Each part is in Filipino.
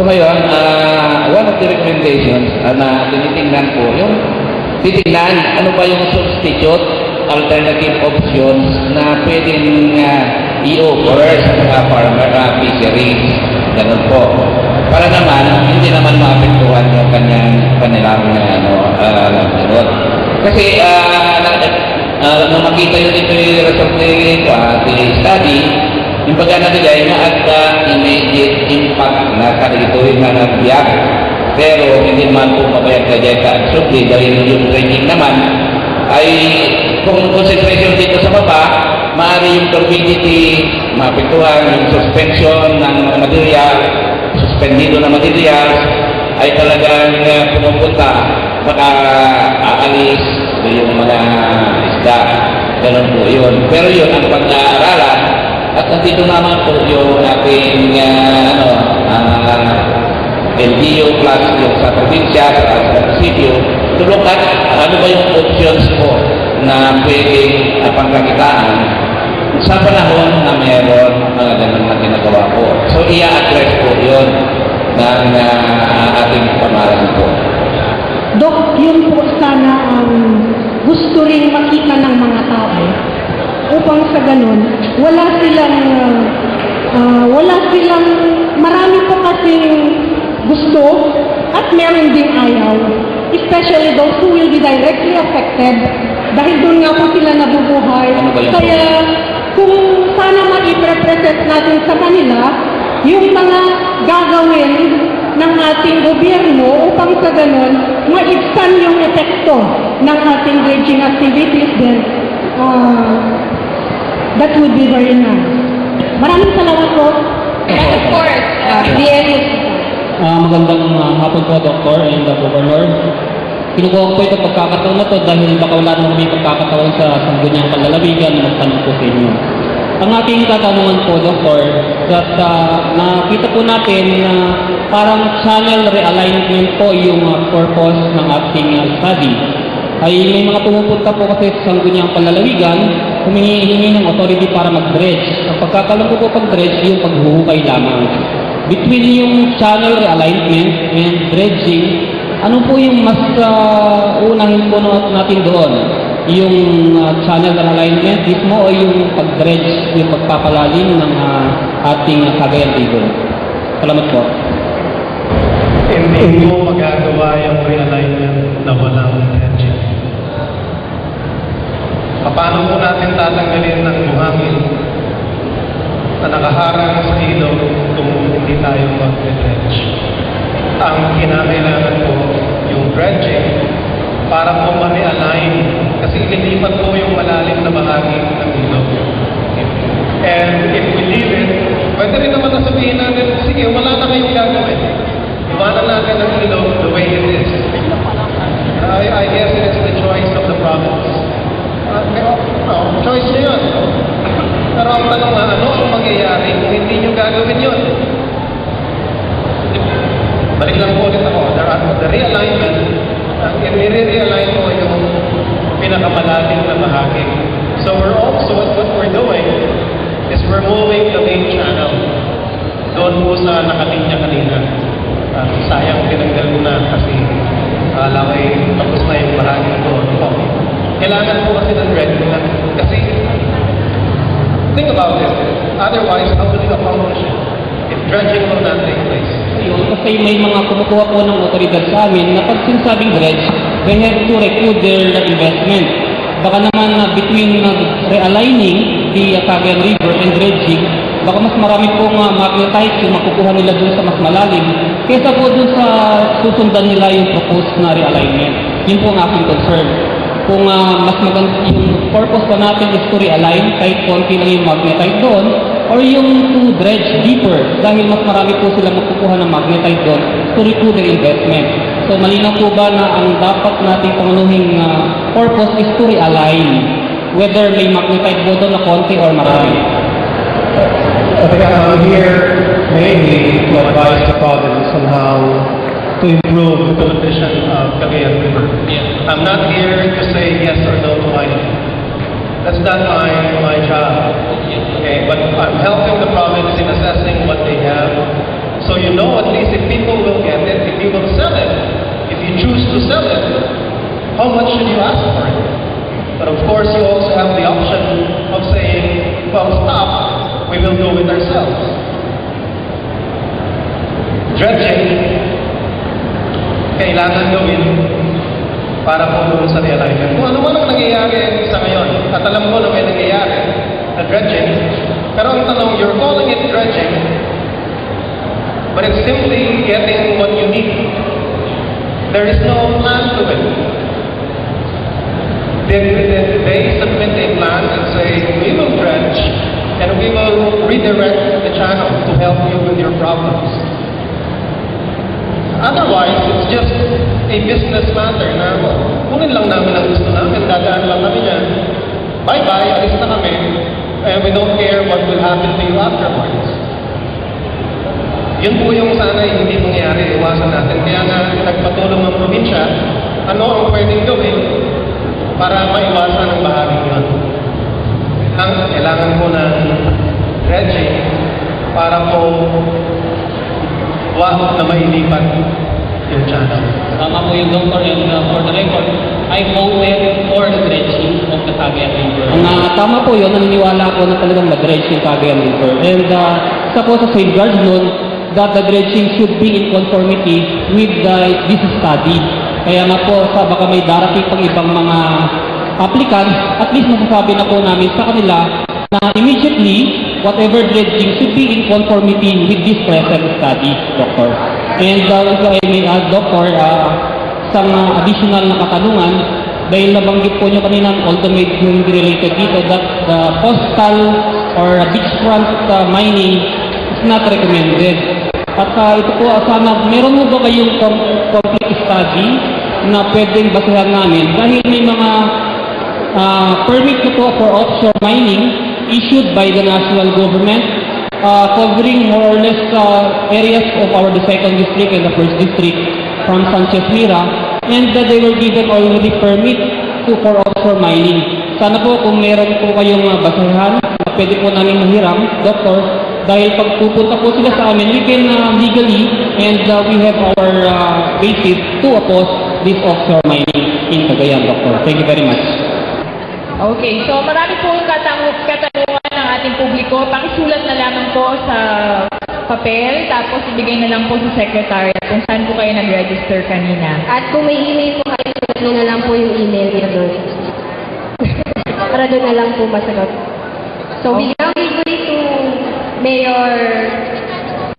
So ngayon, one of the recommendations na tinitingnan po, yung titingnan ano ba yung substitute, alternative options na pwedeng i-offer sa mga farmer fisheries. Ganun po. Para naman, hindi naman maapektuhan yung kanilang ganun. Kasi, nung makita yun ito yung result ni study, yung pagka nabigay na at immediate impact na kanilituin na nagbiyak. Pero hindi man po mabayag na dyan ka-absurdly dahil yung training naman ay kung concentration dito sa baba, maaari yung turbidity, maapektuhan, yung suspension ng mga material, suspendido na materials, ay talagang pumupunta, baka aalis yung mga isda. Ganun po yun. Pero yun ang pag-aaralan at nandito naman po yung ating LGU plus yung sa probinsya, sa munisipyo, to look at ano ba yung options po na pwedeng pangkakitaan sa panahon na mayroon mga ganun na ginagawa po. So, i-address po yun ng ating pamahalaan po. Dok, yun po sana ang gusto rin makita ng mga tao upang sa ganun, wala silang marami po kasing gusto at meron ding ayaw, especially those who will be directly affected dahil doon nga po sila nabubuhay. Kaya kung sana ma-represent natin sa kanila yung mga gagawin ng ating gobyerno upang sa ganun ma-expand yung epekto ng ating dredging activities, then that would be very nice. Maraming salamat po. Of course, magandang hapon po, Dr. and Governor. Kinukuha ko po itong pagkakataon na to dahil baka wala naman may pagkakataon sa Sangguniang Panlalawigan na magtanong po sa inyo. Ang ating katanungan po, Dr., that nakita po natin na parang channel realignment po yung purpose ng ating study. Ay may mga pumupunta po kasi sa Sangguniang Panlalawigan, humingi ng authority para mag-dredge. Ang pagkakalam ko po pag-dredge, yung paghuhukay lamang. Between yung channel realignment and dredging, ano po yung mas unahin po natin doon? Yung channel realignment mismo o yung pag-dredge, yung pagpapalalim ng ating Cagayan River? Salamat po. Hindi mo magagawa yung realignment na walang dredging. Paano po natin tatanggalin ng buhangin na nakaharang sa ilog kung hindi tayo mag-dredge? Ang kinakailangan po yung dredging para po ma-realign kasi ililipat po yung malalim na bahagi ng ilog. And if we leave it, pwede rin naman nasabihin natin, sige, wala na kayong gagawin. Iwanan natin ang ilog the way it is. I guess it's the choice of the province. Choice nyo yun. Pero ang tanong nga, ano ang mangyayari kung hindi nyo gagawin yun? Balik lang po ulit ako. The realignment, i-realign mo yung pinakamalalim na bahagi. So what we're doing is we're moving the main channel. Doon po sa nakalinya kanina. Sayang pinagdal ko na kasi laway tapos na yung bahagi doon po. Kailangan po kasi ng dredging na. Kasi, think about this. Otherwise, how will you accomplish it? If dredging will not take place. Kasi may mga kumukuha po ng otoridad sa amin na pag sinasabing dredge, they have to recoup their investment. Baka naman between realigning the Cagayan River and dredging, baka mas marami pong magnetite yung makukuha nila dun sa mas malalim kaysa po dun sa susundan nila yung proposed na realignment. Yun po ang aking concern. Kung mas maganda yung purpose pa natin is to realign kahit konti lang yung magnetite doon or yung to dredge deeper dahil mas marami po sila makukuha ng magnetite doon to recoup their investment. So malinaw po ba na ang dapat nating pangunuhing purpose is to realign whether may magnetite po doon na konti or marami? I think I'm here mainly to advise the province on how to improve the condition of Cagayan River. I'm not here to say yes or no to anything. That's not my job. Okay, but I'm helping the province in assessing what they have. So you know at least if people we will sell it, if you choose to sell it, how much should you ask for it? But of course, you also have the option of saying, well, stop, we will do it ourselves. Dredging, kailangan gawin para po doon sa realignment. Kung ano man ang nangyayari sa ngayon, at alam ko na may nangyayari na dredging, pero ang tanong, you're calling it dredging, but it's simply getting what you need. There is no plan to it. They submit a plan and say, we will dredge and we will redirect the channel to help you with your problems. Otherwise, it's just a business matter na kunin lang namin ang gusto namin, dadaan lang kami yan. Bye-bye, alis na kami, and we don't care what will happen to you afterwards. Yun po yung sana hindi mangyayari, iwasan natin. Kaya nga, nagpatulong ang probinsya, ano ang pwedeng gawin para maiwasan ang bahaging yun. Ang kailangan po ng dredging para po wag na mailipat yung channel. Tama po yung Dr. and for the record, I voted for the dredging of the Cagayan River. Tama po yun, naniniwala ako na talagang mag-dredge yung Cagayan River. And isa po sa safeguards nun, that the dredging should be in conformity with this study. Kaya nga po, baka may darating pang ibang mga applicants, at least masasabi na po namin sa kanila na immediately, whatever dredging should be in conformity with this present study, Doctor. And if I may add, Doctor, isang additional na katanungan, dahil nabanggit po nyo kanina, although medyo hindi related dito, that the coastal or beachfront mining is not recommended. At ito po, sana meron mo ba kayong complete study na pwedeng basahan namin dahil may mga permit na po for offshore mining issued by the national government covering more or less areas of the 2nd district and the 1st district from Sanchez Mira, and they were given already permit for offshore mining. Sana po kung meron po kayong basahan, pwede po namin mahiram, Doctor, dahil pag pupunta po sila sa amin, we can legally and we have our basis to oppose this offshore mining in Cagayan, Doctor. Thank you very much. Okay, so marami pong katanungan ng ating publiko. Pakisulat na lamang po sa papel, tapos ibigay na lang po sa secretary kung saan po kayo nag-register kanina. At kung may email po kayo, sulat nyo na lang po yung email niya doon. Para doon na lang po masagot. So, we now give way to Mayor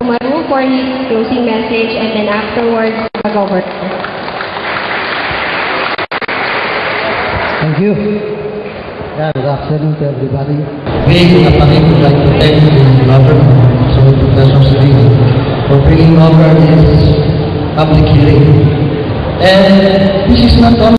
Umaru for his closing message, and then afterwards, mag-over. Thank you. Yeah, good afternoon to everybody. We would like to thank the government, so Professor Serino, for bringing over this public hearing. And this is not only